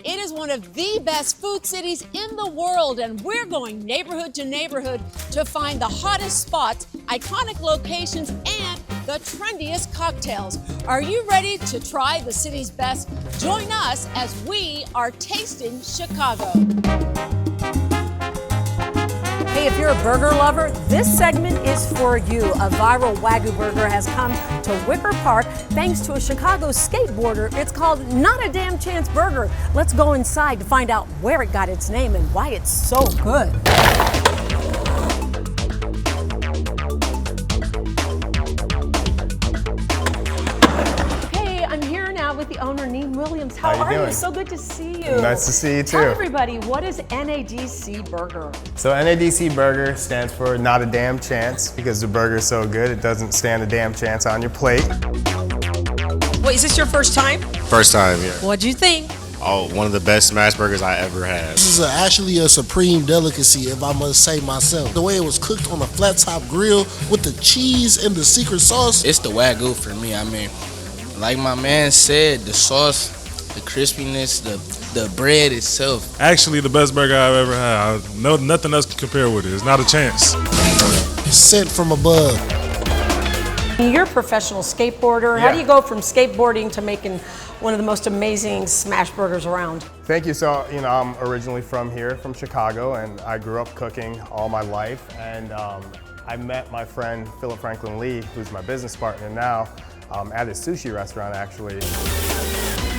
It is one of the best food cities in the world, and we're going neighborhood to neighborhood to find the hottest spots, iconic locations, and the trendiest cocktails. Are you ready to try the city's best? Join us as we are tasting Chicago. Hey, if you're a burger lover, this segment is for you. A viral wagyu burger has come to Wicker Park thanks to a Chicago skateboarder. It's called Not a Damn Chance Burger. Let's go inside to find out where it got its name and why it's so good. With the owner, Neem Williams. How are you? So good to see you. Nice to see you too. Tell everybody, what is NADC Burger? So NADC Burger stands for Not a Damn Chance, because the burger is so good it doesn't stand a damn chance on your plate. Wait, is this your first time? First time, yeah. What'd you think? Oh, one of the best smashburgers I ever had. This is actually a supreme delicacy, if I must say myself. The way it was cooked on a flat top grill with the cheese and the secret sauce. It's the wagyu for me. I mean, like my man said, the sauce, the crispiness, the bread itself. Actually, the best burger I've ever had. No, nothing else can compare with it. It's not a chance. Sent from above. You're a professional skateboarder. Yeah. How do you go from skateboarding to making one of the most amazing smash burgers around? Thank you. So, I'm originally from here, from Chicago, and I grew up cooking all my life. And I met my friend, Philip Franklin Lee, who's my business partner now, at his sushi restaurant, actually.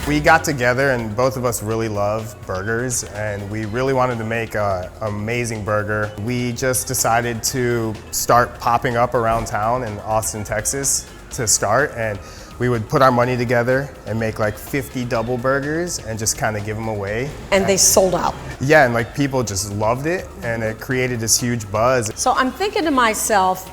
We got together and both of us really love burgers, and we really wanted to make an amazing burger. We just decided to start popping up around town in Austin, Texas to start, and we would put our money together and make like 50 double burgers and just kind of give them away. And they sold out. Yeah, and like people just loved it, and it created this huge buzz. So I'm thinking to myself,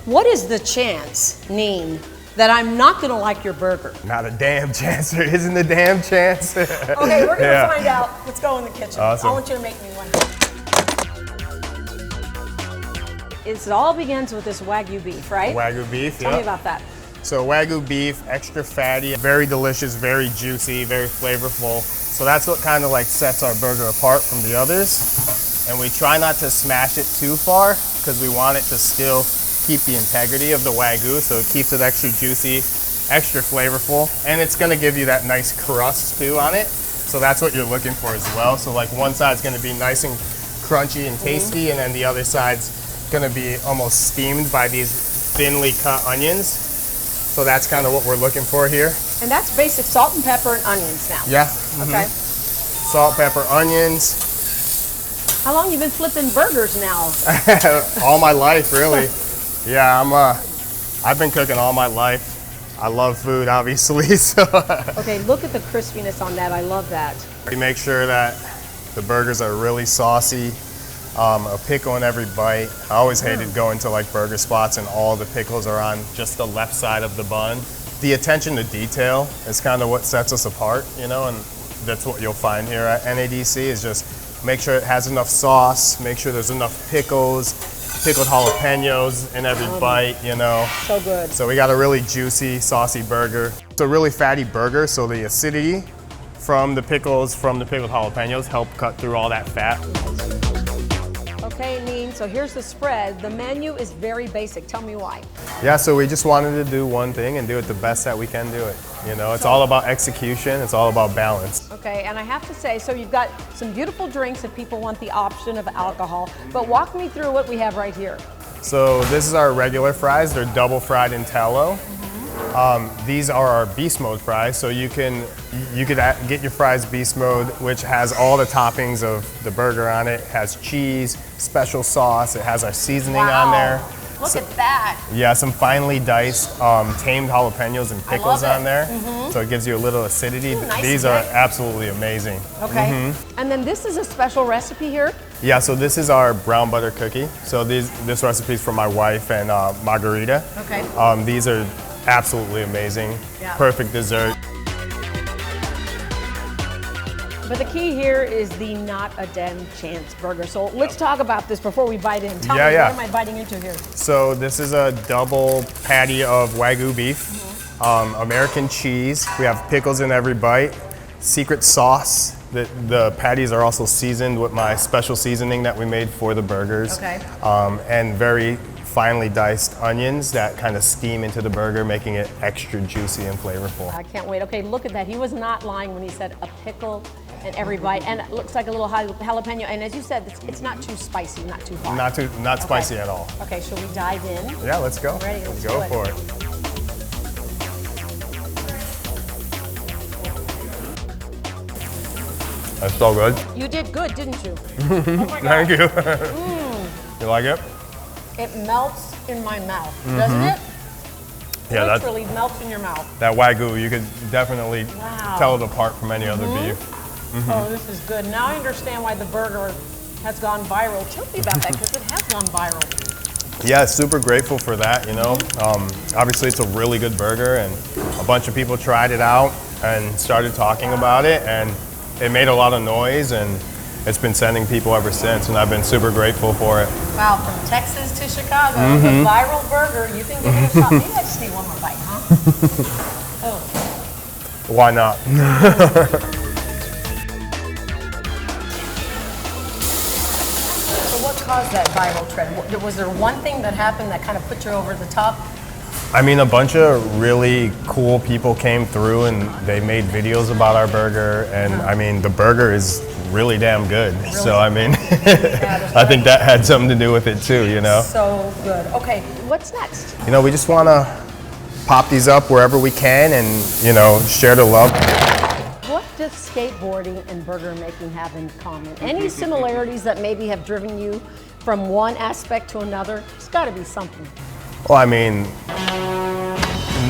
what is the chance, Neem, that I'm not gonna like your burger? Not a damn chance. There isn't a damn chance. Okay, we're gonna find out. Let's go in the kitchen. Awesome. I want you to make me one. It all begins with this wagyu beef, right? Wagyu beef, Tell me about that. So wagyu beef, extra fatty, very delicious, very juicy, very flavorful. So that's what kind of like sets our burger apart from the others. And we try not to smash it too far because we want it to still keep the integrity of the wagyu, so it keeps it extra juicy, extra flavorful, and it's gonna give you that nice crust too on it. So that's what you're looking for as well. So like one side's gonna be nice and crunchy and tasty, and then the other side's gonna be almost steamed by these thinly cut onions. So that's kind of what we're looking for here. And that's basic salt and pepper and onions now. Yeah. Okay. Salt, pepper, onions. How long you been flipping burgers now? All my life, really. Yeah, I've been cooking all my life. I love food, obviously. So. Okay, look at the crispiness on that. I love that. We make sure that the burgers are really saucy, a pickle in every bite. I always hated going to like burger spots and all the pickles are on just the left side of the bun. The attention to detail is kind of what sets us apart, and that's what you'll find here at NADC is just make sure it has enough sauce, make sure there's enough pickles, pickled jalapenos in every bite, So good. So we got a really juicy, saucy burger. It's a really fatty burger, so the acidity from the pickles, from the pickled jalapenos help cut through all that fat. Okay, Neem, so here's the spread. The menu is very basic. Tell me why. Yeah, so we just wanted to do one thing and do it the best that we can do it. It's all about execution, it's all about balance. Okay, and I have to say, so you've got some beautiful drinks if people want the option of alcohol, but walk me through what we have right here. So this is our regular fries, they're double fried in tallow. These are our beast mode fries, so you could get your fries beast mode, which has all the toppings of the burger on it. It has cheese, special sauce, it has our seasoning on there. Look at that. Yeah, some finely diced tamed jalapenos and pickles on there. So it gives you a little acidity. Ooh, nice These are absolutely amazing. Okay. And then this is a special recipe here? Yeah, so this is our brown butter cookie. So this recipe is from my wife and Margarita. Okay. These are absolutely amazing. Yeah. Perfect dessert. But the key here is the Not a Damn Chance burger. So let's talk about this before we bite in. Tell me, what am I biting into here? So this is a double patty of Wagyu beef, American cheese. We have pickles in every bite, secret sauce, The patties are also seasoned with my special seasoning that we made for the burgers. Okay. And very finely diced onions that kind of steam into the burger, making it extra juicy and flavorful. I can't wait. Okay, look at that. He was not lying when he said a pickle in every bite, and it looks like a little jalapeno. And as you said, it's not too spicy, not too hot. Not spicy at all. Okay, shall we dive in? Yeah, let's go. Ready? Let's Let's go do for it. it. That's so good. You did good, didn't you? Thank you. You like it? It melts in my mouth, doesn't it? Yeah, Literally melts in your mouth. that wagyu, you could definitely tell it apart from any other beef. Oh, this is good. Now I understand why the burger has gone viral. Tell me about that, because it has gone viral. Yeah, super grateful for that, you know. Obviously, it's a really good burger, and a bunch of people tried it out and started talking about it, and it made a lot of noise, and it's been sending people ever since, and I've been super grateful for it. Wow, from Texas to Chicago, the viral burger. You think they're going to stop? Maybe I just need one more bite, huh? Oh. Why not? So what caused that viral trend? Was there one thing that happened that kind of put you over the top? I mean, a bunch of really cool people came through and they made videos about our burger, and I mean, the burger is really damn good. So, I mean, I think that had something to do with it too, you know? So good. Okay, what's next? You know, we just want to pop these up wherever we can and, you know, share the love. What does skateboarding and burger making have in common? Any similarities that maybe have driven you from one aspect to another? There's got to be something. Well, I mean,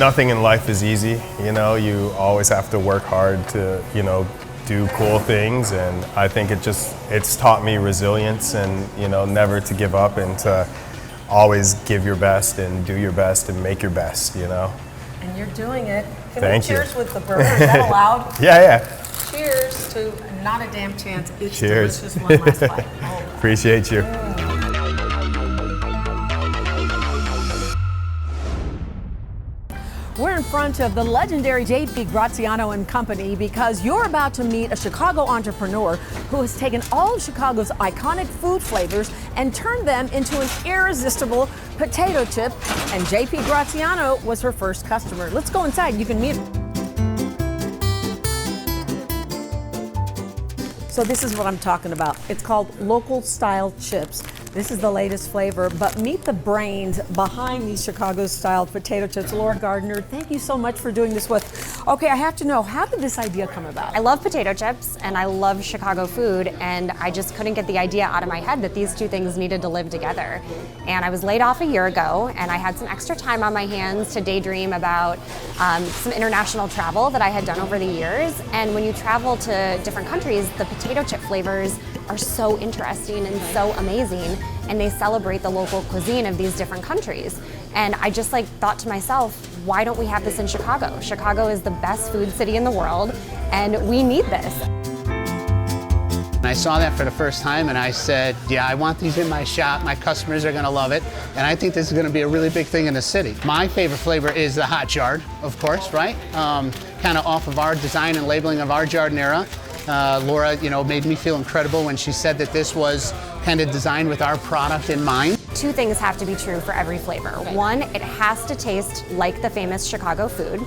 nothing in life is easy, you know, you always have to work hard to, you know, do cool things, and I think it's taught me resilience and, you know, never to give up and to always give your best and do your best and make your best, you know. And you're doing it. Can Thank we you. cheers with the burger? Is that allowed? Yeah. Cheers to not a damn chance. It's Cheers. delicious. One last bite. Oh. Appreciate you. We're in front of the legendary J.P. Graziano and Company because you're about to meet a Chicago entrepreneur who has taken all of Chicago's iconic food flavors and turned them into an irresistible potato chip. And J.P. Graziano was her first customer. Let's go inside. You can meet her. So this is what I'm talking about. It's called local style chips. This is the latest flavor, but meet the brains behind these Chicago-style potato chips. Laura Gardner, thank you so much for doing this with. Okay, I have to know, how did this idea come about? I love potato chips and I love Chicago food, and I just couldn't get the idea out of my head that these two things needed to live together. And I was laid off a year ago, and I had some extra time on my hands to daydream about some international travel that I had done over the years. And when you travel to different countries, the potato chip flavors are so interesting and so amazing, and they celebrate the local cuisine of these different countries. And I just thought to myself, why don't we have this in Chicago? Chicago is the best food city in the world, and we need this. I saw that for the first time and I said, yeah, I want these in my shop. My customers are gonna love it. And I think this is gonna be a really big thing in the city. My favorite flavor is the hot jarred, of course, right? Kind of off of our design and labeling of our jardinera. Laura, made me feel incredible when she said that this was kind of designed with our product in mind. Two things have to be true for every flavor. One, it has to taste like the famous Chicago food.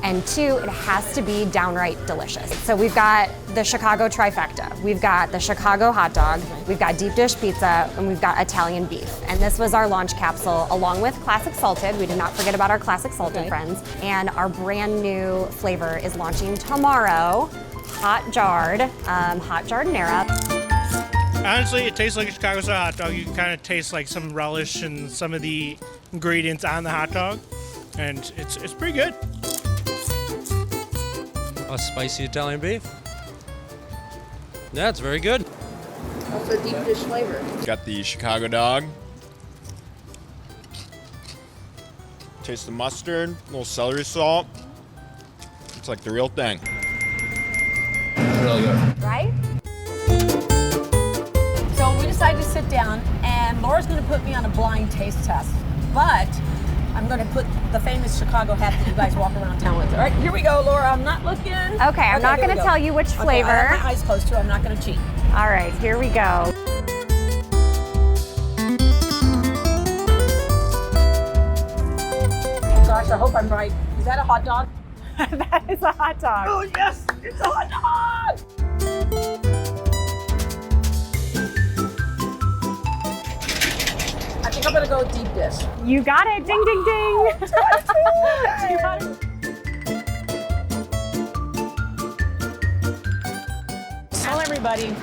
And two, it has to be downright delicious. So we've got the Chicago trifecta. We've got the Chicago hot dog, we've got deep dish pizza, and we've got Italian beef. And this was our launch capsule along with classic salted. We did not forget about our classic salted friends. And our brand new flavor is launching tomorrow, hot jardinera. Honestly, it tastes like a Chicago-style hot dog. You can kind of taste like some relish and some of the ingredients on the hot dog, and it's pretty good. A spicy Italian beef. Yeah, it's very good. Also deep dish flavor. Got the Chicago dog. Taste the mustard, a little celery salt. It's like the real thing. Really good. Right? So we decided to sit down, and Laura's going to put me on a blind taste test. But I'm going to put the famous Chicago hat that you guys walk around town with. All right, here we go, Laura. I'm not looking. Okay, I'm not going to tell you which flavor. Okay, I have my eyes closed too. I'm not going to cheat. All right, here we go. Gosh, I hope I'm right. Is that a hot dog? That is a hot dog. Oh, yes, it's a hot dog. I think I'm going to go deep dish. You got it. Ding, ding, ding. You got it. Tell everybody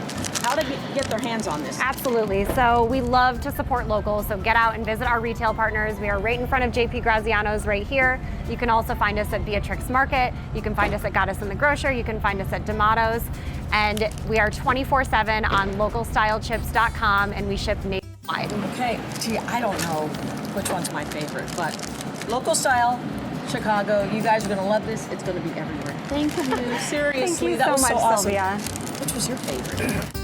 how to get their hands on this. Absolutely. So we love to support local. So get out and visit our retail partners. We are right in front of JP Graziano's right here. You can also find us at Beatrix Market. You can find us at Goddess in the Grocer. You can find us at D'Amato's. And we are 24/7 on localstylechips.com, and we ship nationwide. Okay, gee, I don't know which one's my favorite, but local style, Chicago, you guys are going to love this. It's going to be everywhere. Thank you. Seriously, Thank you that so was much, so awesome. Sylvia. Which was your favorite?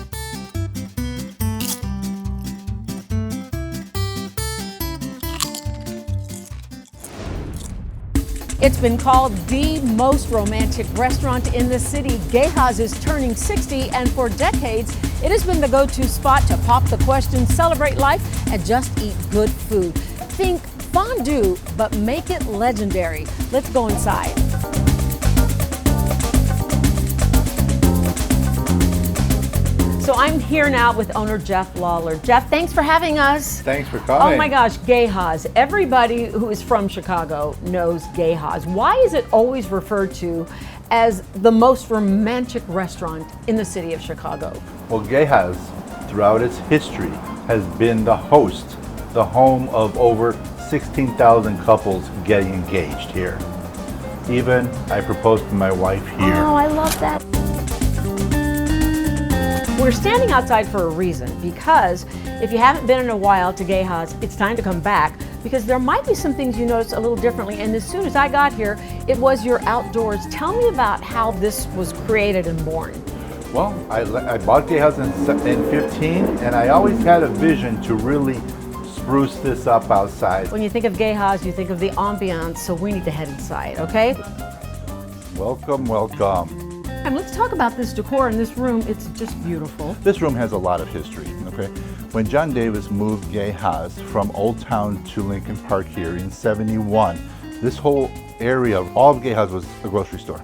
It's been called the most romantic restaurant in the city. Geja's is turning 60, and for decades, it has been the go-to spot to pop the question, celebrate life, and just eat good food. Think fondue, but make it legendary. Let's go inside. So I'm here now with owner Jeff Lawler. Jeff, thanks for having us. Thanks for coming. Oh my gosh, Geja's. Everybody who is from Chicago knows Geja's. Why is it always referred to as the most romantic restaurant in the city of Chicago? Well, Geja's, throughout its history, has been the host, the home of over 16,000 couples getting engaged here. Even I proposed to my wife here. Oh, I love that. We're standing outside for a reason, because if you haven't been in a while to Geja's, it's time to come back, because there might be some things you notice a little differently. And as soon as I got here, it was your outdoors. Tell me about how this was created and born. Well, I bought Geja's in 15, and I always had a vision to really spruce this up outside. When you think of Geja's, you think of the ambiance, so we need to head inside, okay? Welcome, welcome. And let's talk about this decor in this room. It's just beautiful. This room has a lot of history, okay? When John Davis moved Geja's from Old Town to Lincoln Park here in '71, this whole area, all of Geja's was a grocery store.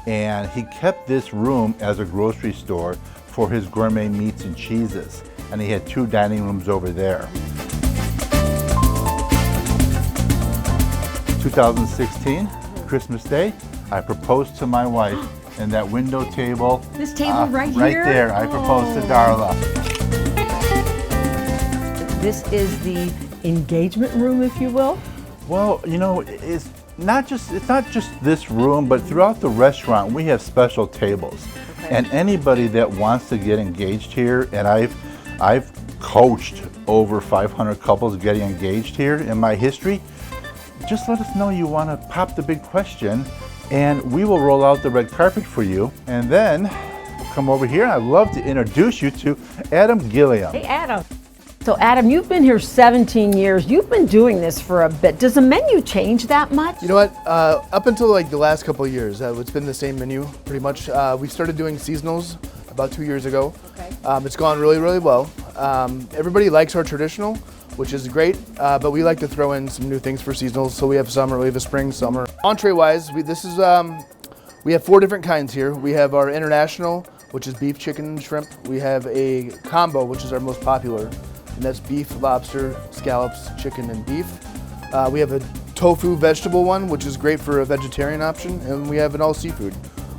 And he kept this room as a grocery store for his gourmet meats and cheeses. And he had 2 dining rooms over there. 2016, Christmas Day, I proposed to my wife. And that window table. This table right here? Right there, I proposed to Darla. This is the engagement room, if you will? Well, you know, it's not just this room, but throughout the restaurant, we have special tables. Okay. And anybody that wants to get engaged here, and I've coached over 500 couples getting engaged here in my history, just let us know you want to pop the big question, and we will roll out the red carpet for you. And then come over here. I'd love to introduce you to Adam Gilliam. Hey, Adam. So, Adam, you've been here 17 years. You've been doing this for a bit. Does the menu change that much? You know what? Up until like the last couple of years, it's been the same menu pretty much. We started doing seasonals about 2 years ago. Okay. It's gone really, really well. Everybody likes our traditional, which is great, but we like to throw in some new things for seasonals. So we have summer, we have a spring, summer. Entree-wise, we have 4 different kinds here. We have our international, which is beef, chicken, and shrimp. We have a combo, which is our most popular, and that's beef, lobster, scallops, chicken, and beef. We have a tofu vegetable one, which is great for a vegetarian option, and we have an all seafood,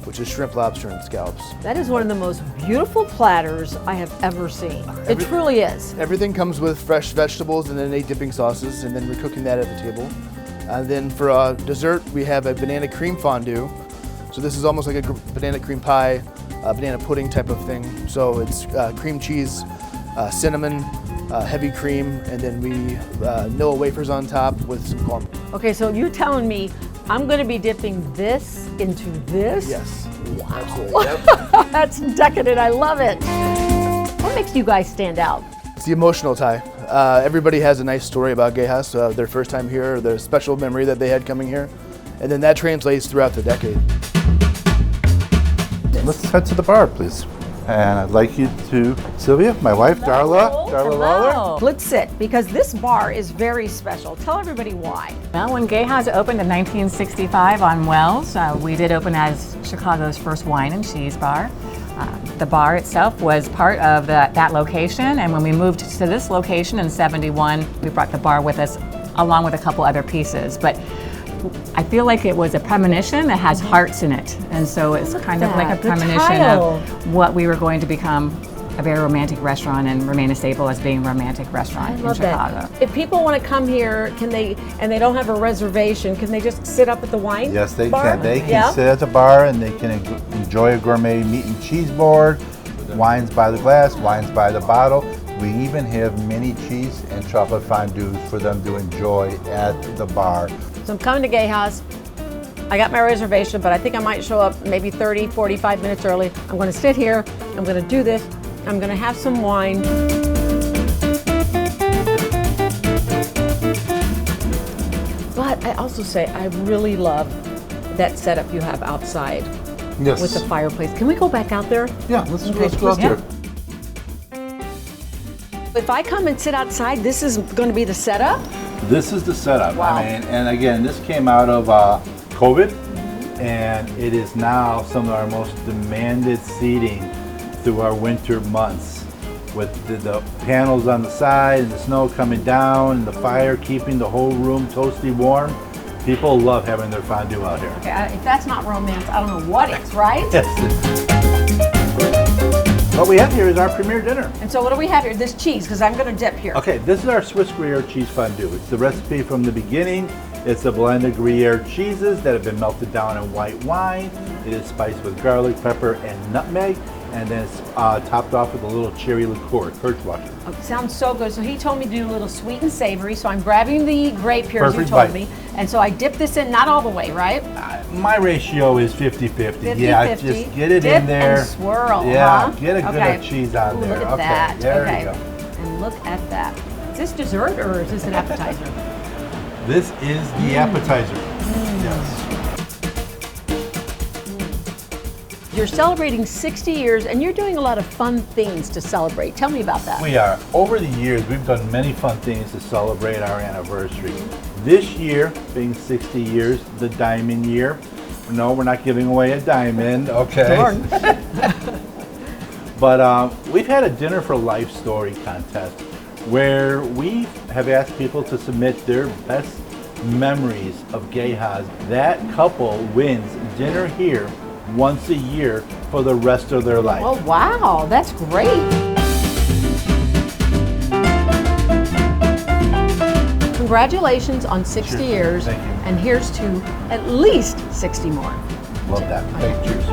which is shrimp, lobster, and scallops. That is one of the most beautiful platters I have ever seen. It truly is. Everything comes with fresh vegetables and then 8 dipping sauces, and then we're cooking that at the table. And then for dessert, we have a banana cream fondue. So this is almost like a banana cream pie, banana pudding type of thing. So it's cream cheese, cinnamon, heavy cream, and then we Noah wafers on top with some caramel. Okay, so you're telling me I'm going to be dipping this into this? Yes. Wow. Absolutely. Yep. That's decadent. I love it. What makes you guys stand out? It's the emotional tie. Everybody has a nice story about Geja, their first time here, their special memory that they had coming here, and then that translates throughout the decade. Let's head to the bar, please. And I'd like you to, Sylvia, my wife, Darla Lawler. Let's sit, because this bar is very special. Tell everybody why. Well, when Geja's opened in 1965 on Wells, we did open as Chicago's first wine and cheese bar. The bar itself was part of that location, and when we moved to this location in '71, we brought the bar with us along with a couple other pieces. But I feel like it was a premonition that has hearts in it, and so it's kind of like a premonition of what we were going to become, a very romantic restaurant and remain a staple as being a romantic restaurant in Chicago. If people want to come here, can they, and they don't have a reservation, can they just sit up at the wine bar? Yes, they can. They can sit at the bar and they can enjoy a gourmet meat and cheese board, wines by the glass, wines by the bottle. We even have mini cheese and chocolate fondues for them to enjoy at the bar. So I'm coming to Geja's. I got my reservation, but I think I might show up maybe 30, 45 minutes early. I'm going to sit here. I'm going to do this. I'm going to have some wine. But I also say I really love that setup you have outside. Yes. With the fireplace. Can we go back out there? Yeah, let's go out there. If I come and sit outside, this is going to be the setup? This is the setup. Wow. I mean, and again, this came out of COVID, and it is now some of our most demanded seating through our winter months, with the panels on the side and the snow coming down and the fire keeping the whole room toasty warm. People love having their fondue out here. Okay, if that's not romance, I don't know what is, right? Yes. What we have here is our premier dinner. And so what do we have here? This cheese, because I'm going to dip here. Okay, this is our Swiss Gruyere cheese fondue. It's the recipe from the beginning. It's a blend of Gruyere cheeses that have been melted down in white wine. It is spiced with garlic, pepper, and nutmeg, and then it's topped off with a little cherry liqueur, Kirschwasser. Oh, sounds so good. So he told me to do a little sweet and savory, so I'm grabbing the grape here, Perfect as you told bite. me. And so I dip this in, not all the way, right? My ratio is 50-50. Yeah, 50-50. just get it Dip in there. and swirl, Yeah, huh? get a good Okay. cheese on there. Look at Okay, that. there Okay. you go. And look at that. Is this dessert or is this an appetizer? This is the appetizer. Yes. You're celebrating 60 years and you're doing a lot of fun things to celebrate. Tell me about that. We are. Over the years, we've done many fun things to celebrate our anniversary. This year, being 60 years, the diamond year. No, we're not giving away a diamond, okay? Darn. But we've had a Dinner for Life story contest where we have asked people to submit their best memories of Geja's. That couple wins dinner here once a year for the rest of their life. Oh, wow. That's great. Congratulations on 60 Cheers. years. Thank you. And here's to at least 60 more. Love that. Thank you. Cheers.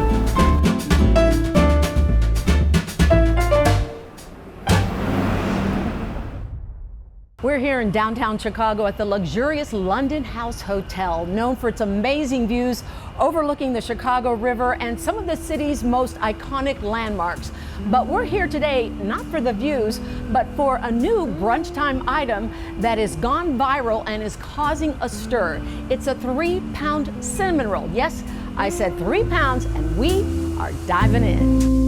We're here in downtown Chicago at the luxurious London House Hotel, known for its amazing views overlooking the Chicago River and some of the city's most iconic landmarks. But we're here today not for the views, but for a new brunch time item that has gone viral and is causing a stir. It's a 3-pound cinnamon roll. Yes, I said 3 pounds, and we are diving in.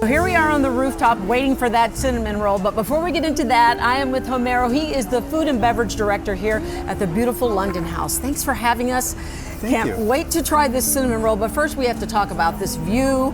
Here we are on the rooftop waiting for that cinnamon roll, but before we get into that, I am with Homero. He is the food and beverage director here at the beautiful London House. Thanks for having us. Can't wait to try this cinnamon roll, but first we have to talk about this view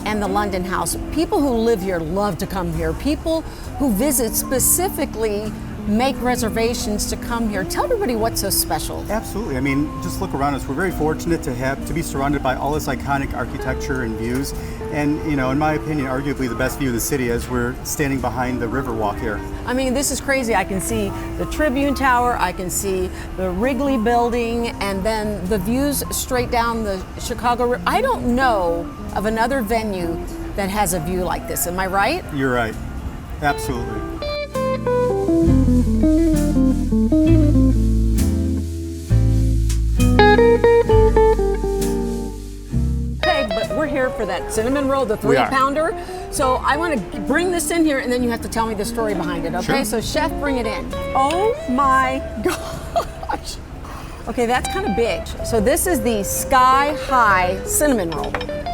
and the London House. People who live here love to come here. People who visit specifically make reservations to come here. Tell everybody what's so special. Absolutely. I mean, just look around us. We're very fortunate to be surrounded by all this iconic architecture and views. And, you know, in my opinion, arguably the best view of the city as we're standing behind the Riverwalk here. I mean, this is crazy. I can see the Tribune Tower, I can see the Wrigley Building, and then the views straight down the Chicago River. I don't know of another venue that has a view like this. Am I right? You're right. Absolutely. Okay, but we're here for that cinnamon roll, the We are. 3-pounder. So I want to bring this in here, and then you have to tell me the story behind it, okay? Sure. So chef, bring it in. Oh my gosh. Okay, that's kind of big. So this is the Sky High cinnamon roll.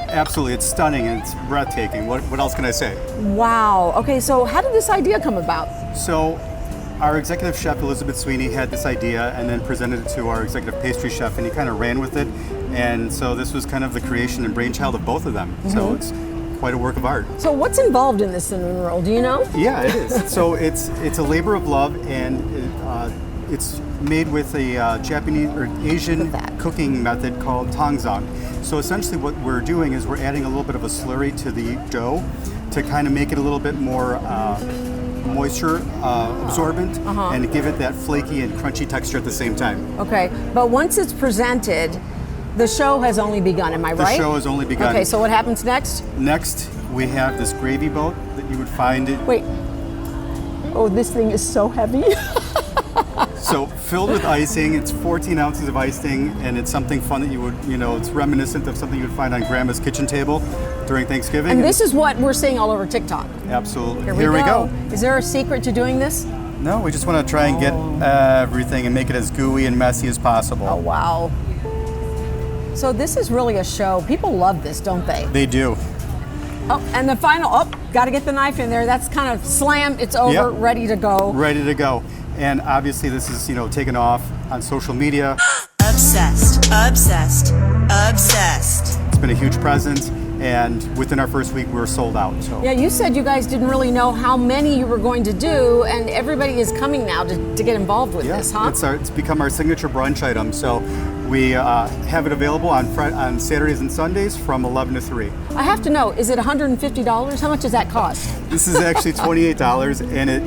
Absolutely, it's stunning and it's breathtaking. What else can I say? Wow. Okay, so how did this idea come about? So, our executive chef Elizabeth Sweeney had this idea and then presented it to our executive pastry chef, and he kind of ran with it. And so this was kind of the creation and brainchild of both of them. So it's quite a work of art. So what's involved in this cinnamon roll? Do you know? Yeah, it is. So it's a labor of love, and it's made with a Japanese or Asian cooking method called tangzang. So essentially what we're doing is we're adding a little bit of a slurry to the dough to kind of make it a little bit more moisture absorbent and to give it that flaky and crunchy texture at the same time. Okay, but once it's presented, the show has only begun, am I right? The show has only begun. Okay, so what happens next? Next, we have this gravy boat that you would find it. Wait. Oh, this thing is so heavy. So filled with icing, it's 14 ounces of icing, and it's something fun that you would, it's reminiscent of something you would find on Grandma's kitchen table during Thanksgiving. And this is what we're seeing all over TikTok. Absolutely. Here we go. Is there a secret to doing this? No, we just want to try and get everything and make it as gooey and messy as possible. Oh, wow. So this is really a show. People love this, don't they? They do. Oh, and the final, got to get the knife in there. That's kind of slam, it's over, ready to go. Ready to go. And obviously this is, taken off on social media. Obsessed, obsessed, obsessed. It's been a huge presence, and within our first week, we were sold out. So. Yeah, you said you guys didn't really know how many you were going to do, and everybody is coming now to get involved with this, huh? It's become our signature brunch item. So we have it available on Saturdays and Sundays from 11 to 3. I have to know, is it $150? How much does that cost? This is actually $28, and it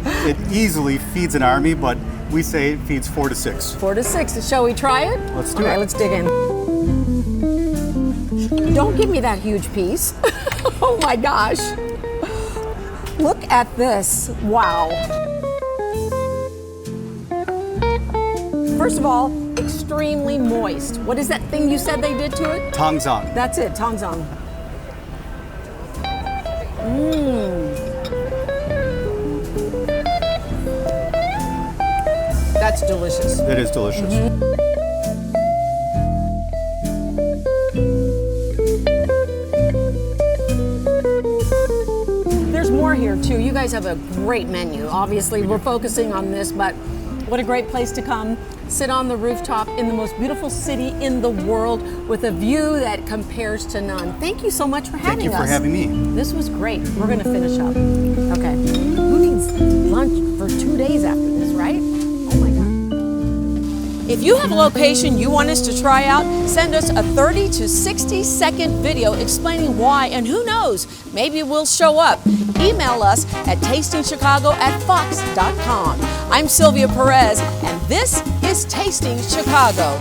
easily feeds an army, but we say it feeds 4 to 6. 4 to 6. Shall we try it? Let's do it. Okay, let's dig in. Don't give me that huge piece. Oh my gosh. Look at this. Wow. First of all, extremely moist. What is that thing you said they did to it? Tangzang. That's it, tangzang. Mmm. That's delicious. It is delicious. There's more here too. You guys have a great menu. Obviously, we're focusing on this, but what a great place to come. Sit on the rooftop in the most beautiful city in the world with a view that compares to none. Thank you so much for having us. Thank you for having me. This was great. We're going to finish up. Okay. Who needs lunch for 2 days after this, right? Oh my God. If you have a location you want us to try out, send us a 30 to 60 second video explaining why, and who knows, maybe we'll show up. Email us at tastingchicago@fox.com. I'm Sylvia Perez, and this is Tasting Chicago.